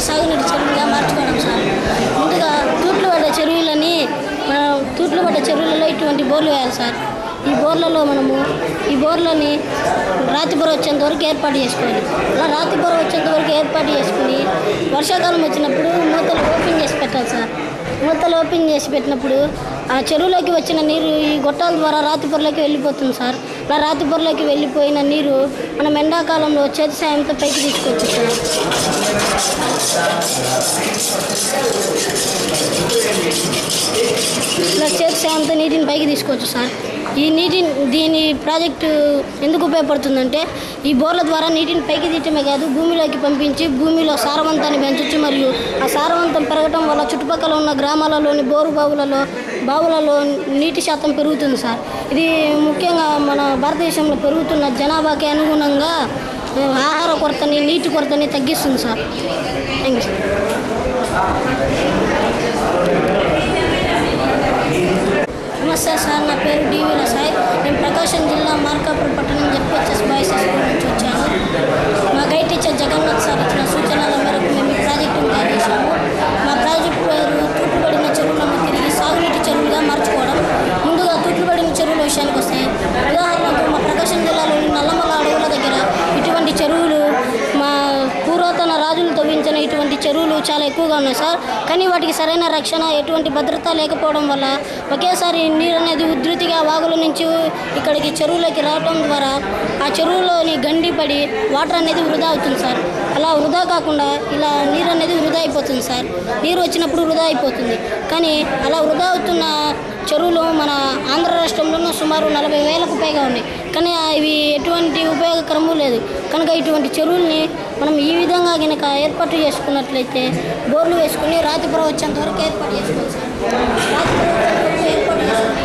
సాగునీటి చెరువులుగా మార్చుకోవడం సార్. ముందుగా తూట్లు పడ్డ చెరువులలో ఇటువంటి బోర్లు వేయాలి సార్. ఈ బోర్లని రాతి పొర వచ్చేంత వరకు ఏర్పాటు చేసుకోవాలి. అలా రాతి పొర వచ్చేంత వరకు ఏర్పాటు చేసుకుని వర్షాకాలం వచ్చినప్పుడు మూతలు ఓపెన్ చేసి పెట్టాలి సార్. మూతలు ఓపెన్ చేసి పెట్టినప్పుడు ఆ చెరువులోకి వచ్చిన నీరు ఈ గొట్టాల ద్వారా రాతి పొరలోకి వెళ్ళిపోతుంది సార్. అలా రాతి పొరలోకి వెళ్ళిపోయిన నీరు మనం ఎండాకాలంలో చేతి సాయంతో పైకి తీసుకోవచ్చు సార్. ఇలా చేతి సాయంతో నీటిని పైకి తీసుకోవచ్చు సార్. దీని ప్రాజెక్టు ఎందుకు ఉపయోగపడుతుందంటే ఈ బోర్ల ద్వారా నీటిని పైకి తీయటమే కాదు, భూమిలోకి పంపించి భూమిలో సారవంతాన్ని పెంచవచ్చు. మరియు ఆ సారవంతం పెరగడం వల్ల చుట్టుపక్కల ఉన్న గ్రామాలలోని బావులలో నీటి శాతం పెరుగుతుంది సార్. ఇది ముఖ్యంగా మన భారతదేశంలో పెరుగుతున్న జనాభాకి అనుగుణంగా ఆహార కొరతని, నీటి కొరతని తగ్గిస్తుంది సార్. Thank you sir. నమస్తే సార్, నా పేరు డివిల సాయి. నేను ప్రకాశం జిల్లా మార్కాపురం పట్టణం జెడ్పీహెచ్ఎస్ బాయ్స్ స్కూల్ నుంచి వచ్చాను. మా గైడ్ టీచర్ జగన్నాథ్ సార్ ఇచ్చిన సూచనల మేరకు మేము ఈ ప్రాజెక్టును తయారు చేశాము. మా ప్రాజెక్టు పేరు తూట్లుపడిన చెరువులను తిరిగి సాగునీటి చెరువులుగా మార్చుకోవడం. ముందుగా తూట్లుపడిన చెరువుల విషయానికి వస్తే, ఉదాహరణకు మా ప్రకాశం జిల్లాలోని నల్లమల అడవుల దగ్గర ఇటువంటి చెరువులు, మా పురాతన రాజులు తవ్వించిన ఇటువంటి చెరువులు చాలా ఎక్కువగా ఉన్నాయి సార్. కానీ వాటికి సరైన రక్షణ, ఎటువంటి భద్రత లేకపోవడం వల్ల ఒకేసారి నీరు అనేది ఉధృతిగా వాగుల నుంచి ఇక్కడికి చెరువులోకి రావడం ద్వారా ఆ చెరువులోని గండి పడి వాటర్ అనేది వృధా అవుతుంది సార్. అలా వృధా కాకుండా ఇలా నీరు అనేది వృధా అయిపోతుంది సార్. నీరు వచ్చినప్పుడు వృధా అయిపోతుంది. కానీ అలా వృధా అవుతున్న చెరువులు మన ఆంధ్ర రాష్ట్రంలోనూ సుమారు 40,000కు పైగా ఉన్నాయి. కానీ ఇవి ఎటువంటి ఉపయోగకరము లేదు. కనుక ఇటువంటి చెరువుల్ని మనం ఈ విధంగా కనుక ఏర్పాటు చేసుకున్నట్లయితే బోర్లు వేసుకుని రాతి పొర వచ్చేంత వరకు ఏర్పాటు చేసుకోవాలి సార్. రాతి పొర ఏర్పాటు చేసుకుని